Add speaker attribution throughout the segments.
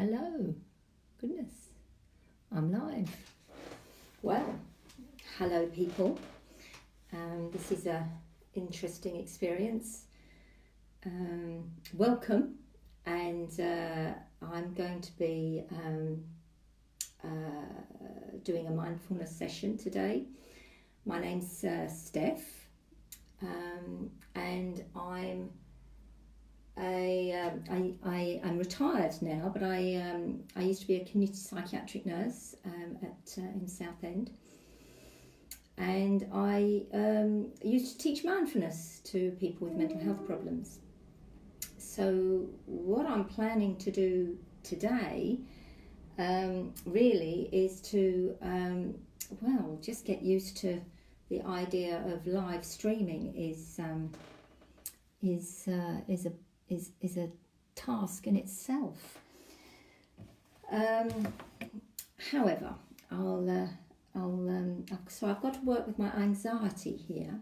Speaker 1: Hello. Goodness, I'm live. Well, hello people. This is a interesting experience. Welcome, and I'm going to be doing a mindfulness session today. My name's Steph, and I'm retired now, but I used to be a community psychiatric nurse in Southend, and I used to teach mindfulness to people with mental health problems. So what I'm planning to do today really is to just get used to the idea of live streaming is a task in itself. However, so I've got to work with my anxiety here.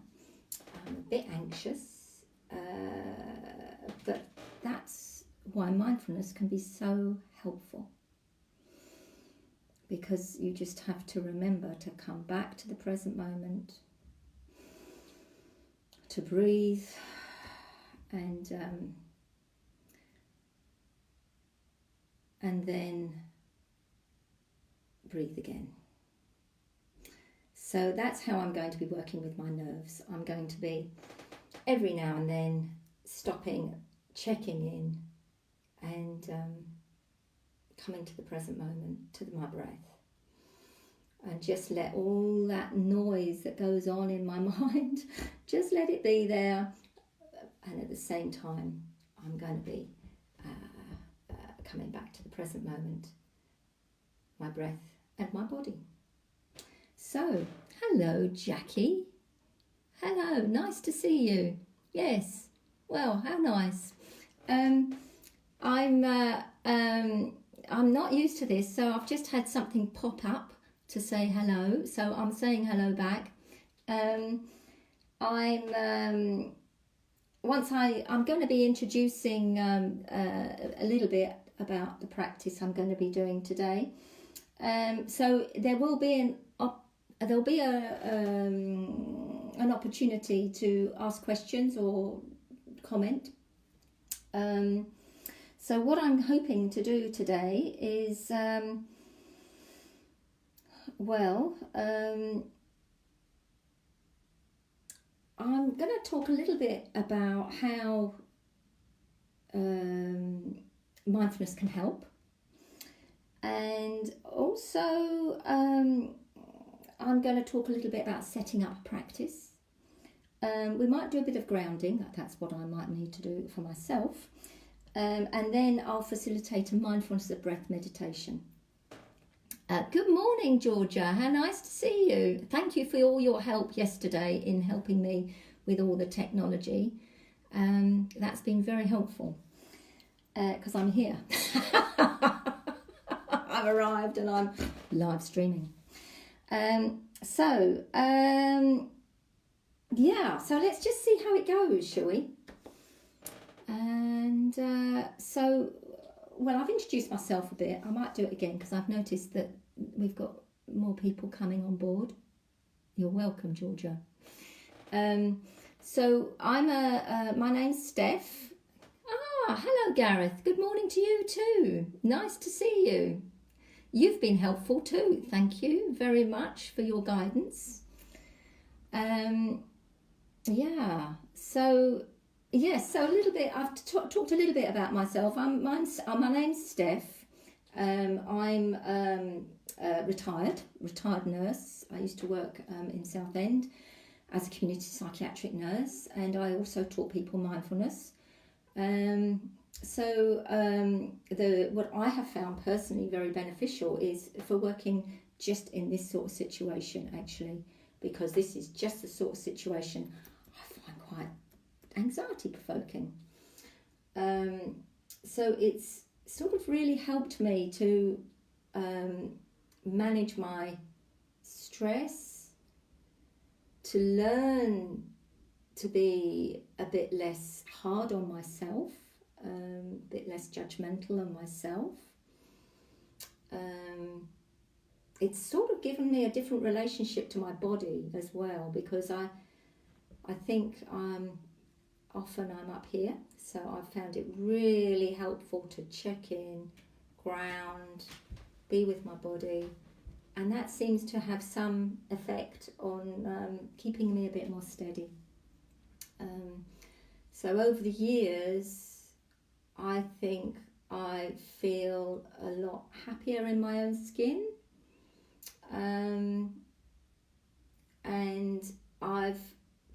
Speaker 1: I'm a bit anxious, but that's why mindfulness can be so helpful, because you just have to remember to come back to the present moment, to breathe, and then breathe again. So that's how I'm going to be working with my nerves. I'm going to be every now and then stopping, checking in, and coming to the present moment, to my breath, and just let all that noise that goes on in my mind, just let it be there. And at the same time, I'm going to be coming back to the present moment, my breath and my body. So, hello Jackie. Hello, nice to see you. Yes, well, how nice. I'm not used to this, so I've just had something pop up to say hello, so I'm saying hello back. I'm going to be introducing a little bit about the practice I'm going to be doing today. So there will be an opportunity to ask questions or comment. So what I'm hoping to do today is, I'm going to talk a little bit about how mindfulness can help, and also I'm going to talk a little bit about setting up a practice. We might do a bit of grounding, that's what I might need to do for myself, and then I'll facilitate a mindfulness of breath meditation. Good morning, Georgia. How nice to see you. Thank you for all your help yesterday in helping me with all the technology. That's been very helpful, because I'm here. I've arrived and I'm live streaming. So let's just see how it goes, shall we? And I've introduced myself a bit. I might do it again because I've noticed that we've got more people coming on board. You're welcome, Georgia. So my name's Steph. Hello, Gareth. Good morning to you too. Nice to see you. You've been helpful too. Thank you very much for your guidance. So a little bit. I've talked a little bit about myself. My name's Steph. I'm a retired nurse. I used to work in Southend as a community psychiatric nurse, and I also taught people mindfulness. What I have found personally very beneficial is for working just in this sort of situation, actually, because this is just the sort of situation I find quite anxiety provoking. So it's sort of really helped me to manage my stress, to learn to be a bit less hard on myself, a bit less judgmental on myself, it's sort of given me a different relationship to my body as well, because I think often I'm up here, so I've found it really helpful to check in, ground, be with my body, and that seems to have some effect on keeping me a bit more steady. So over the years, I think I feel a lot happier in my own skin, and I've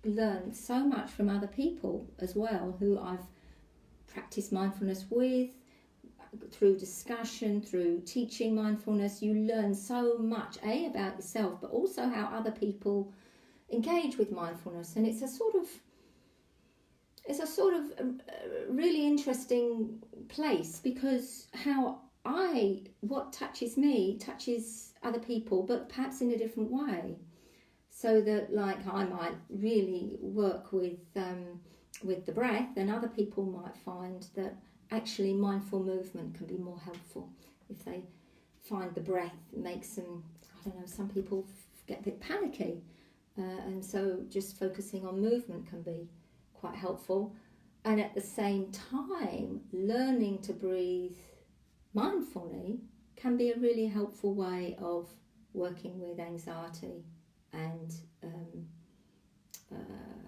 Speaker 1: learned so much from other people as well who I've practiced mindfulness with, through discussion, through teaching mindfulness. You learn so much, about yourself, but also how other people engage with mindfulness, and it's a sort of really interesting place, because what touches me touches other people, but perhaps in a different way. So that, like, I might really work with the breath, and other people might find that actually mindful movement can be more helpful if they find the breath makes them, I don't know, some people get a bit panicky, and so just focusing on movement can be quite helpful. And at the same time, learning to breathe mindfully can be a really helpful way of working with anxiety and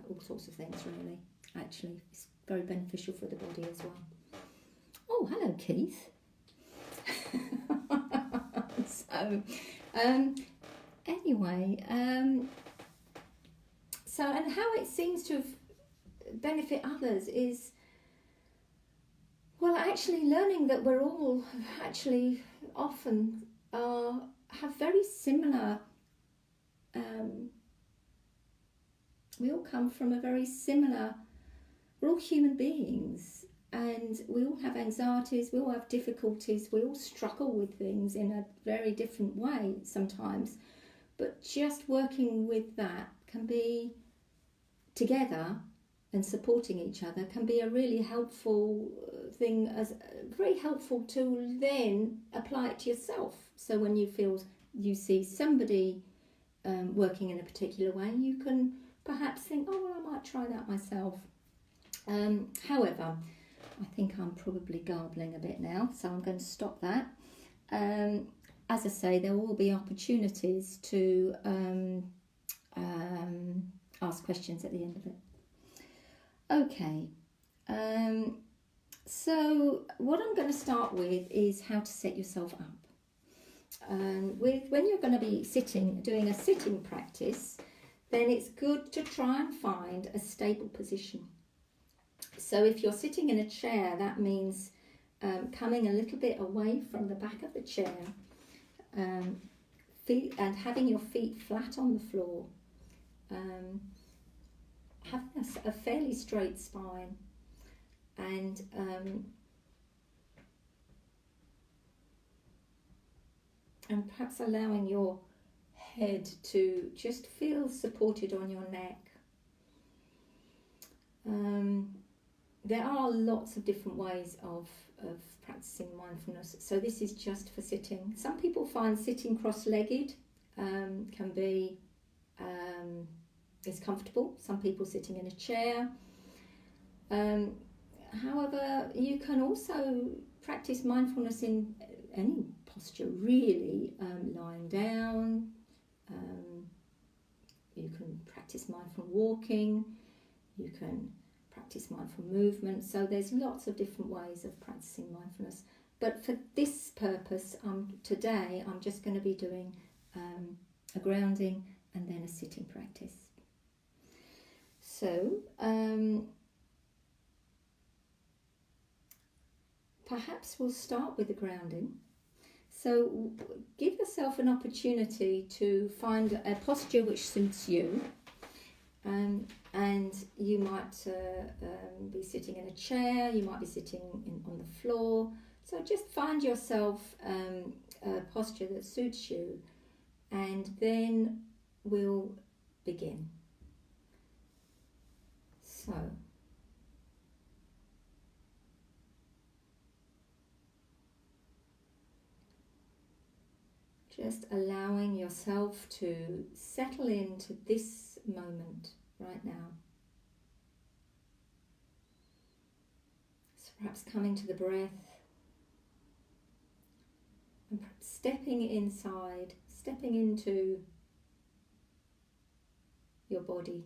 Speaker 1: all sorts of things, really. Actually, it's very beneficial for the body as well. Oh, hello, Keith. So, anyway, so, and how it seems to benefit others is, well, actually learning that we're all actually often have very similar, we all come from a very similar, we're all human beings, and we all have anxieties, we all have difficulties, we all struggle with things in a very different way sometimes, but just working with that can be together and supporting each other can be a really helpful thing, as very helpful to then apply it to yourself. So when you see somebody working in a particular way, you can perhaps think, oh, well, I might try that myself. However, I think I'm probably garbling a bit now, so I'm going to stop that. As I say, there will be opportunities to ask questions at the end of it. Okay, so what I'm going to start with is how to set yourself up. When you're going to be doing a sitting practice, then it's good to try and find a stable position. So if you're sitting in a chair, that means coming a little bit away from the back of the chair, feet, and having your feet flat on the floor, having a fairly straight spine, and perhaps allowing your head to just feel supported on your neck. There are lots of different ways of practicing mindfulness, so this is just for sitting. Some people find sitting cross-legged can be is comfortable. Some people sitting in a chair. However, you can also practice mindfulness in any posture, really. Lying down. You can practice mindful walking. You can practice mindful movement. So there's lots of different ways of practicing mindfulness. But for this purpose, today I'm just going to be doing a grounding and then a sitting practice. So perhaps we'll start with the grounding. So give yourself an opportunity to find a posture which suits you. And you might be sitting in a chair, you might be sitting on the floor. So just find yourself a posture that suits you, and then we'll begin. So, Just allowing yourself to settle into this moment right now. So perhaps coming to the breath and perhaps stepping inside, stepping into your body,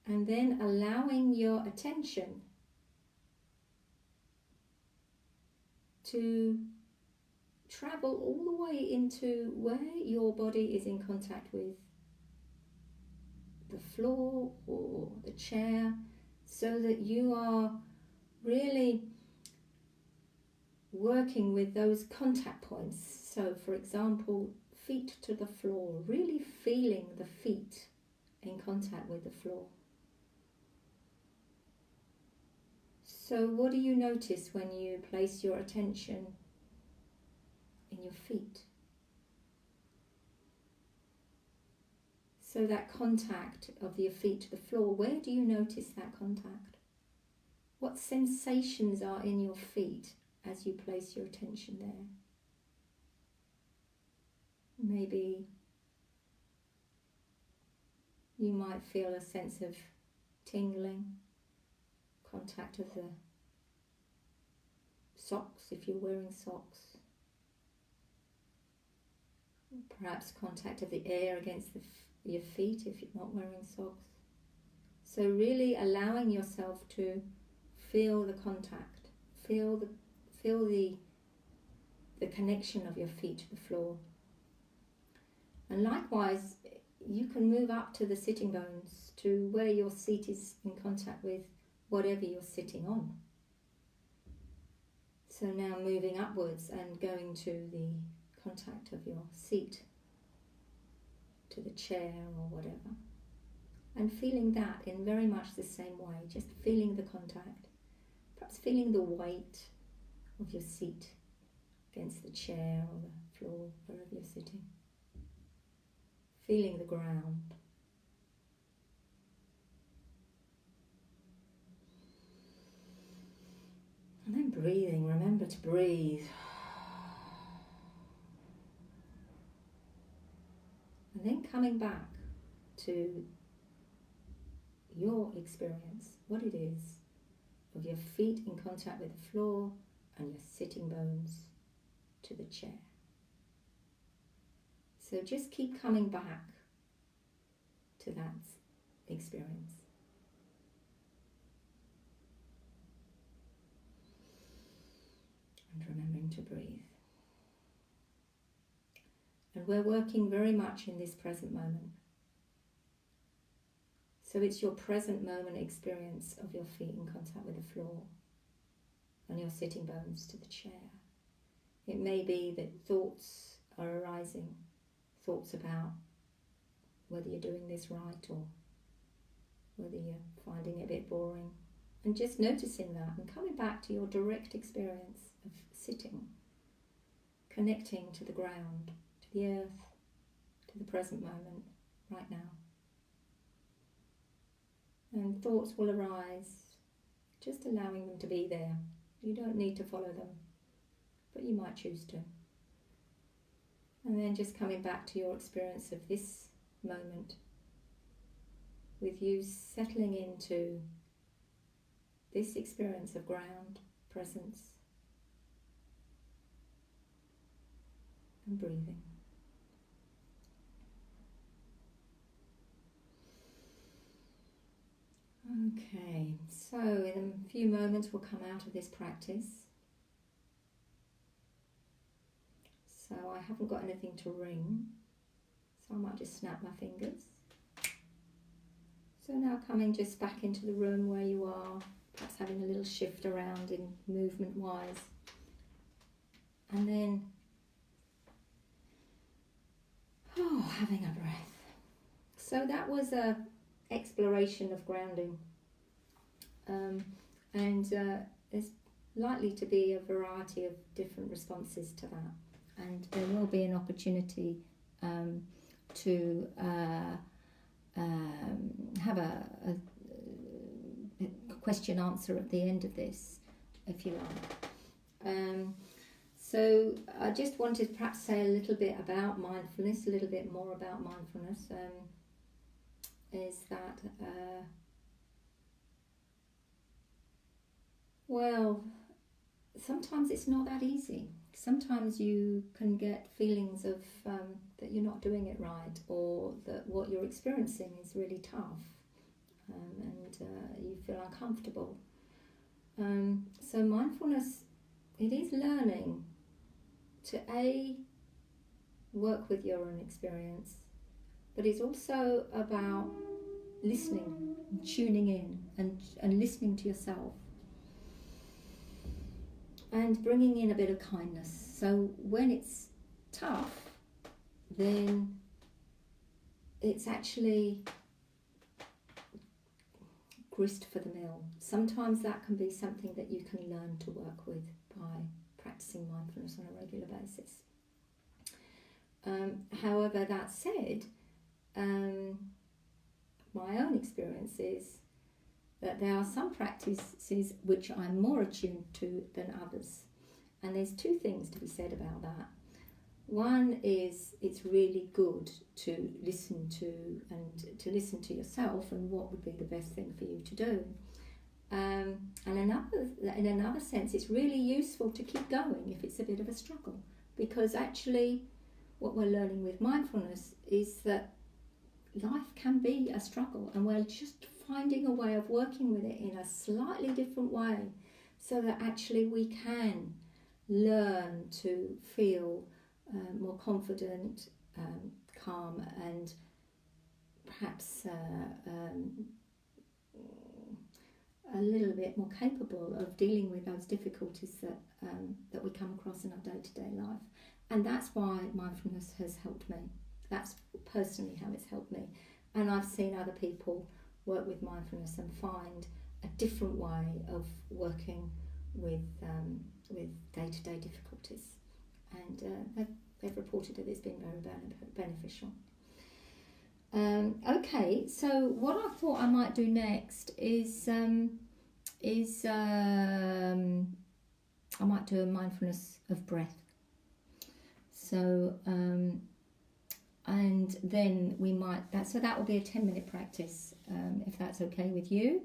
Speaker 1: and then allowing your attention to travel all the way into where your body is in contact with the floor or the chair, so that you are really working with those contact points. So for example, feet to the floor, really feeling the feet in contact with the floor. So what do you notice when you place your attention in your feet? So that contact of your feet to the floor, where do you notice that contact? What sensations are in your feet as you place your attention there? Maybe you might feel a sense of tingling, contact of the socks if you're wearing socks. Perhaps contact of the air against your feet if you're not wearing socks. So really allowing yourself to feel the contact, feel the connection of your feet to the floor. And likewise, you can move up to the sitting bones, to where your seat is in contact with whatever you're sitting on. So now moving upwards and going to the contact of your seat to the chair or whatever, and feeling that in very much the same way, just feeling the contact, perhaps feeling the weight of your seat against the chair or the floor, wherever you're sitting, feeling the ground. And then breathing, remember to breathe. And then coming back to your experience, what it is of your feet in contact with the floor and your sitting bones to the chair. So just keep coming back to that experience. And remembering to breathe. And we're working very much in this present moment. So it's your present moment experience of your feet in contact with the floor and your sitting bones to the chair. It may be that thoughts are arising, thoughts about whether you're doing this right or whether you're finding it a bit boring. And just noticing that and coming back to your direct experience of sitting, connecting to the ground, to the earth, to the present moment, right now. And thoughts will arise, just allowing them to be there. You don't need to follow them, but you might choose to. And then just coming back to your experience of this moment, with you settling into this experience of ground, presence, and breathing. Okay, so in a few moments we'll come out of this practice. So I haven't got anything to ring, so I might just snap my fingers. So now coming just back into the room where you are, perhaps having a little shift around in movement-wise. And then, having a breath. So that was a exploration of grounding, and there's likely to be a variety of different responses to that, and there will be an opportunity to have a question answer at the end of this, if you like. So So I just wanted to perhaps say a little bit about mindfulness, a little bit more about mindfulness. Is that, well, sometimes it's not that easy. Sometimes you can get feelings of that you're not doing it right, or that what you're experiencing is really tough, and you feel uncomfortable. So mindfulness, it is learning to work with your own experience, but it's also about listening, tuning in, and listening to yourself, and bringing in a bit of kindness. So when it's tough, then it's actually grist for the mill. Sometimes that can be something that you can learn to work with by practicing mindfulness on a regular basis. However, that said, my own experience is that there are some practices which I'm more attuned to than others. And there's two things to be said about that. One is it's really good to listen to yourself and what would be the best thing for you to do. And in another sense, it's really useful to keep going if it's a bit of a struggle, because actually what we're learning with mindfulness is that life can be a struggle, and we're just finding a way of working with it in a slightly different way, so that actually we can learn to feel more confident, calm, and perhaps a little bit more capable of dealing with those difficulties that we come across in our day-to-day life. And that's why mindfulness has helped me. That's personally how it's helped me. And I've seen other people work with mindfulness and find a different way of working with day-to-day difficulties. And they've reported that it's been very beneficial. Okay, so what I thought I might do next is I might do a mindfulness of breath. So and then we might that will be a 10-minute practice, if that's okay with you.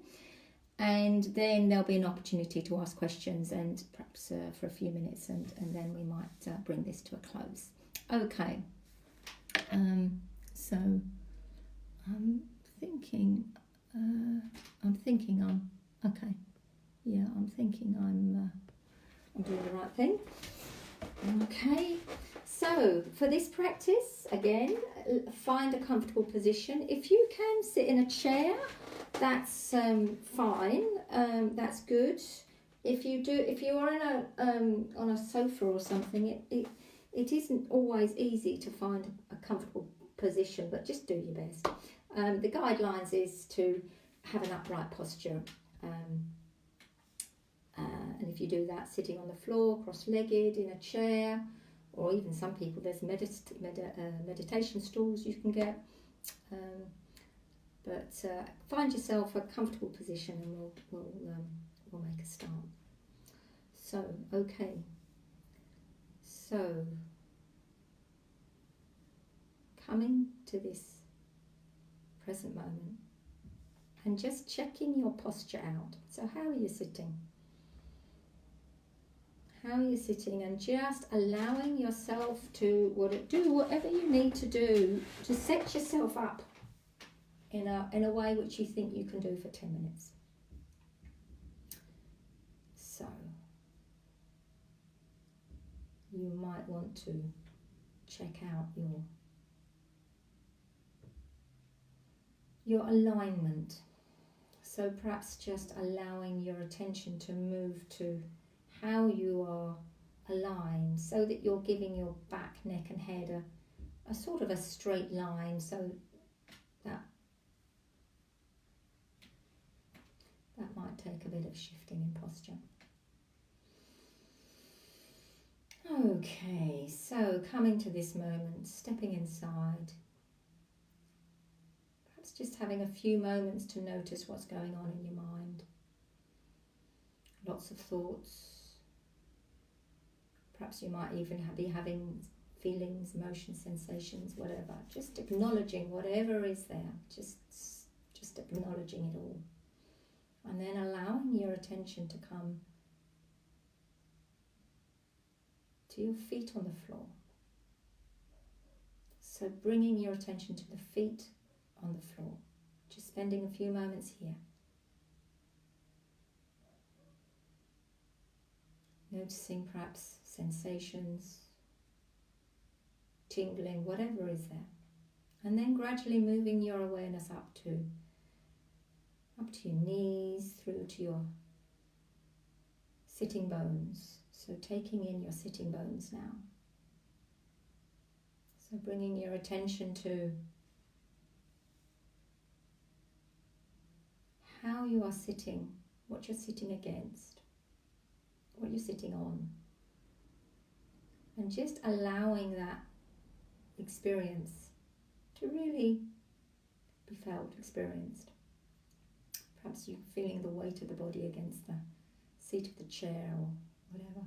Speaker 1: And then there'll be an opportunity to ask questions, and perhaps for a few minutes, and then we might bring this to a close. Okay. So I'm thinking I'm okay. Yeah, I'm thinking I'm doing the right thing. Okay. So for this practice, again, find a comfortable position. If you can sit in a chair, that's fine. That's good. If you are in on a sofa or something, it isn't always easy to find a comfortable position, but just do your best. The guidelines is to have an upright posture, and if you do that sitting on the floor, cross-legged, in a chair, or even some people, there's meditation stools you can get. But find yourself a comfortable position, and we'll make a start. So, okay. So, coming to this present moment and just checking your posture out. So, how are you sitting? How are you sitting? And just allowing yourself to do whatever you need to do to set yourself up in a way which you think you can do for 10 minutes. So you might want to check out your alignment. So perhaps just allowing your attention to move to how you are aligned, so that you're giving your back, neck and head a sort of a straight line, so that might take a bit of shifting in posture. Okay, so coming to this moment, stepping inside, perhaps just having a few moments to notice what's going on in your mind. Lots of thoughts, Perhaps you might even be having feelings, emotions, sensations, whatever. Just acknowledging whatever is there. Just acknowledging it all. And then allowing your attention to come to your feet on the floor. So bringing your attention to the feet on the floor. Just spending a few moments here. Noticing perhaps sensations, tingling, whatever is there. And then gradually moving your awareness up to your knees, through to your sitting bones. So taking in your sitting bones now. So bringing your attention to how you are sitting, what you're sitting against, what you're sitting on. And just allowing that experience to really be felt, experienced. Perhaps you're feeling the weight of the body against the seat of the chair or whatever.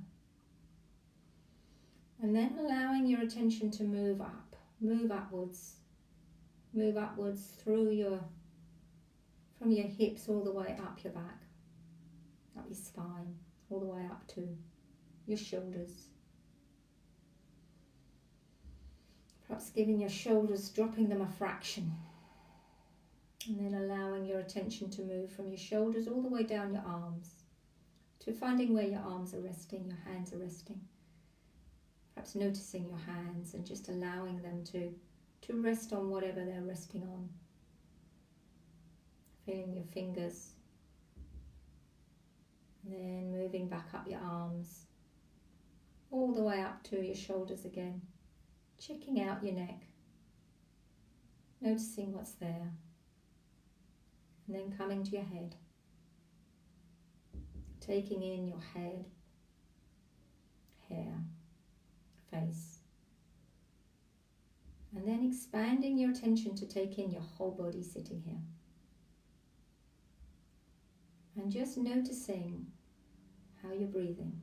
Speaker 1: And then allowing your attention to move up, move upwards through from your hips all the way up your back, up your spine, all the way up to your shoulders. Perhaps giving your shoulders, dropping them a fraction. And then allowing your attention to move from your shoulders all the way down your arms, to finding where your arms are resting, your hands are resting. Perhaps noticing your hands and just allowing them to rest on whatever they're resting on. Feeling your fingers. And then moving back up your arms, all the way up to your shoulders again. Checking out your neck. Noticing what's there. And then coming to your head. Taking in your head, hair, face. And then expanding your attention to take in your whole body sitting here. And just noticing how you're breathing.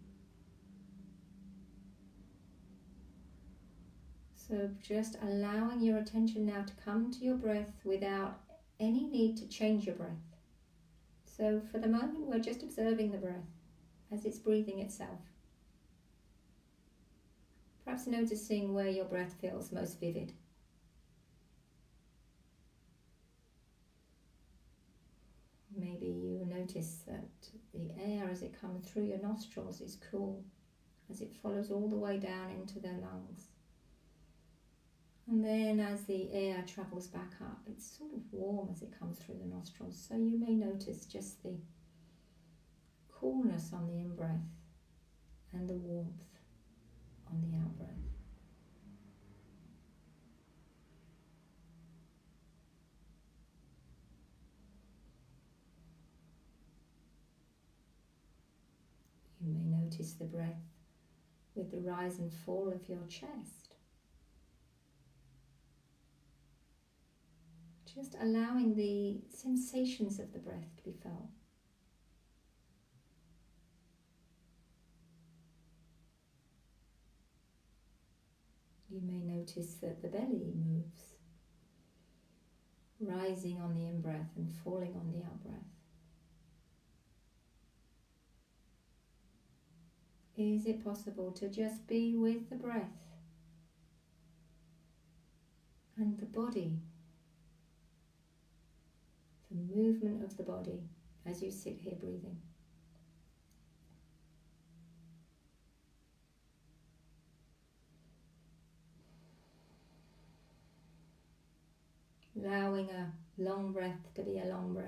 Speaker 1: So just allowing your attention now to come to your breath without any need to change your breath. So for the moment we're just observing the breath as it's breathing itself. Perhaps noticing where your breath feels most vivid. Maybe you notice that the air as it comes through your nostrils is cool, as it follows all the way down into the lungs. And then as the air travels back up, it's sort of warm as it comes through the nostrils. So you may notice just the coolness on the in-breath and the warmth on the out-breath. You may notice the breath with the rise and fall of your chest. Just allowing the sensations of the breath to be felt. You may notice that the belly moves, rising on the in-breath and falling on the out-breath. Is it possible to just be with the breath and the body, the movement of the body as you sit here breathing? Allowing a long breath to be a long breath,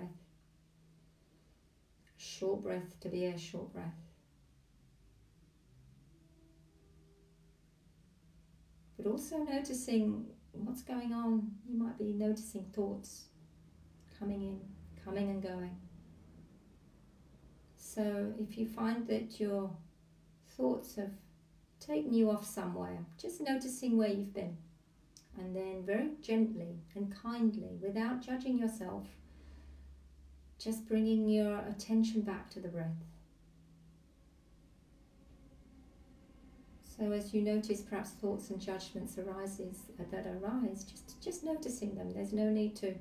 Speaker 1: a short breath to be a short breath. But also noticing what's going on. You might be noticing thoughts coming in, coming and going. So if you find that your thoughts have taken you off somewhere, just noticing where you've been. And then very gently and kindly, without judging yourself, just bringing your attention back to the breath. So as you notice perhaps thoughts and judgments that arise, just noticing them. There's no need to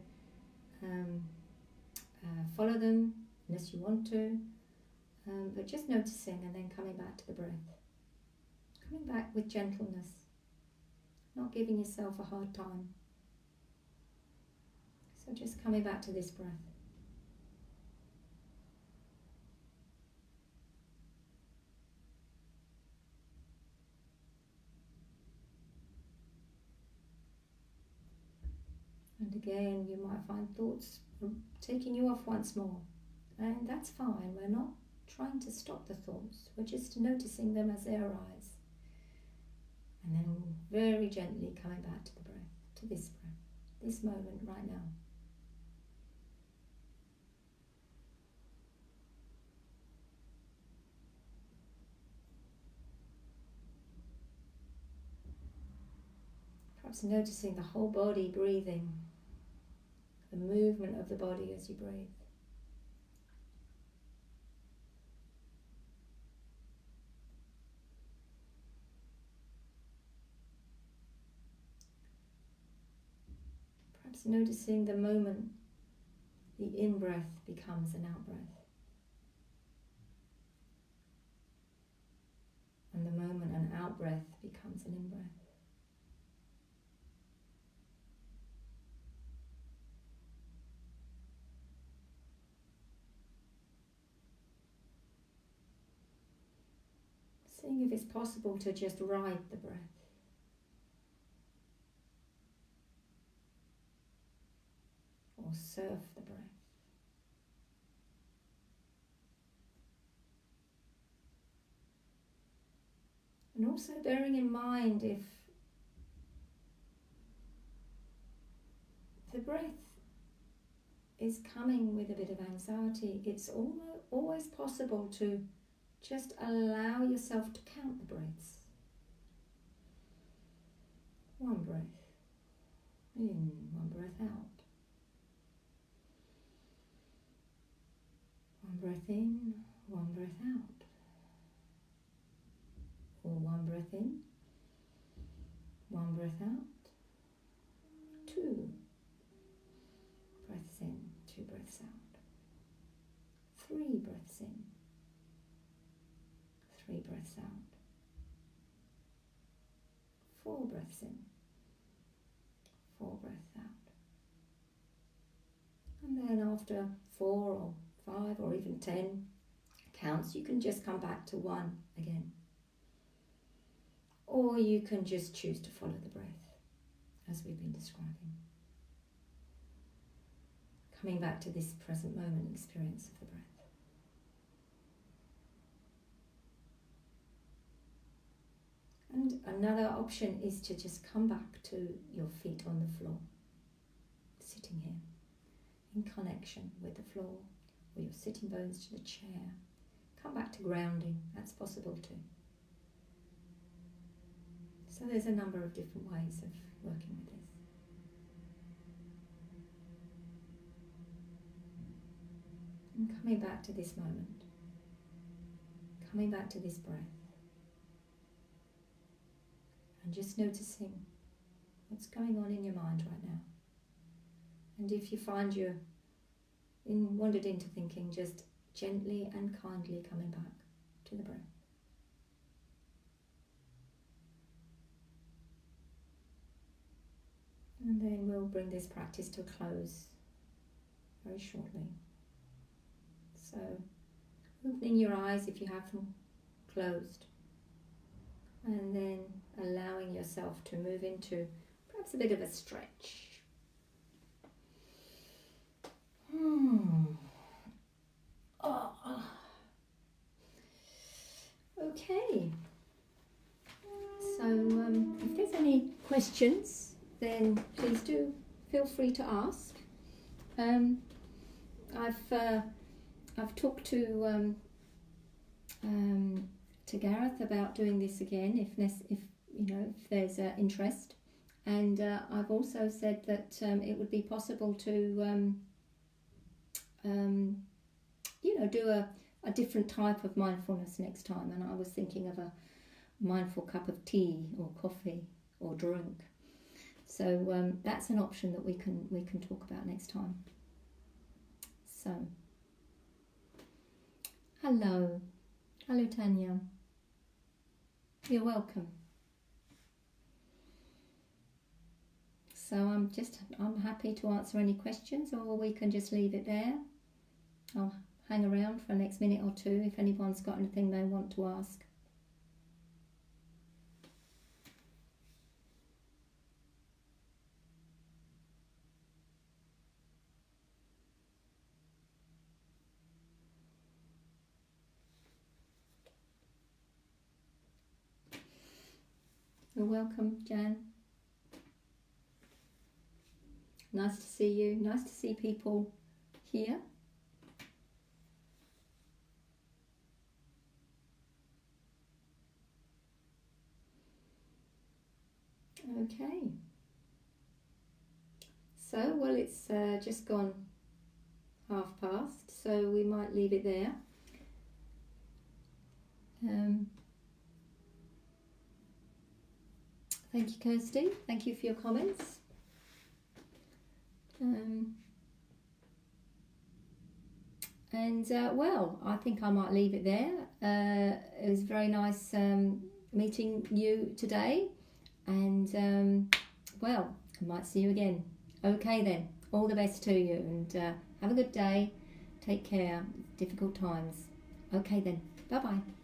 Speaker 1: follow them unless you want to, but just noticing and then coming back to the breath. Coming back with gentleness, not giving yourself a hard time. So just coming back to this breath. And again, you might find thoughts taking you off once more. And that's fine. We're not trying to stop the thoughts. We're just noticing them as they arise. And then very gently coming back to the breath, to this breath, this moment right now. Perhaps noticing the whole body breathing, the movement of the body as you breathe. Perhaps noticing the moment the in-breath becomes an out-breath. And the moment an out-breath becomes an in-breath. Seeing if it's possible to just ride the breath. Or surf the breath. And also bearing in mind if the breath is coming with a bit of anxiety, it's always possible to just allow yourself to count the breaths. One breath in, one breath out. One breath in, one breath out. Or one breath in, one breath out. 2 breaths in, 2 breaths out. 3 breaths in, 3 breaths out. 4 breaths in, 4 breaths out. And then after 4 or 5 or even 10 counts, you can just come back to 1 again. Or you can just choose to follow the breath, as we've been describing. Coming back to this present moment experience of the breath. And another option is to just come back to your feet on the floor, sitting here, in connection with the floor, or your sitting bones to the chair. Come back to grounding, that's possible too. So there's a number of different ways of working with this. And coming back to this moment, coming back to this breath, and just noticing what's going on in your mind right now. And if you find you're wandered into thinking, just gently and kindly coming back to the breath. And then we'll bring this practice to a close very shortly. So, opening your eyes if you have them closed, and then allowing yourself to move into perhaps a bit of a stretch. Okay. So, if there's any questions, then please do feel free to ask. I've talked to Gareth about doing this again if there's interest, and I've also said that it would be possible to do a different type of mindfulness next time. And I was thinking of mindful cup of tea or coffee or drink. So that's an option that we can talk about next time. So, hello Tanya, you're welcome. So I'm happy to answer any questions, or we can just leave it there. I'll hang around for the next minute or two if anyone's got anything they want to ask. You're welcome, Jan. Nice to see you. Nice to see people here. Okay. So, well, it's just gone past, so we might leave it there. Thank you, Kirsty. Thank you for your comments. Well, I think I might leave it there. It was very nice meeting you today, and well, I might see you again. Okay then, all the best to you, and have a good day. Take care. Difficult times. Okay then, bye bye.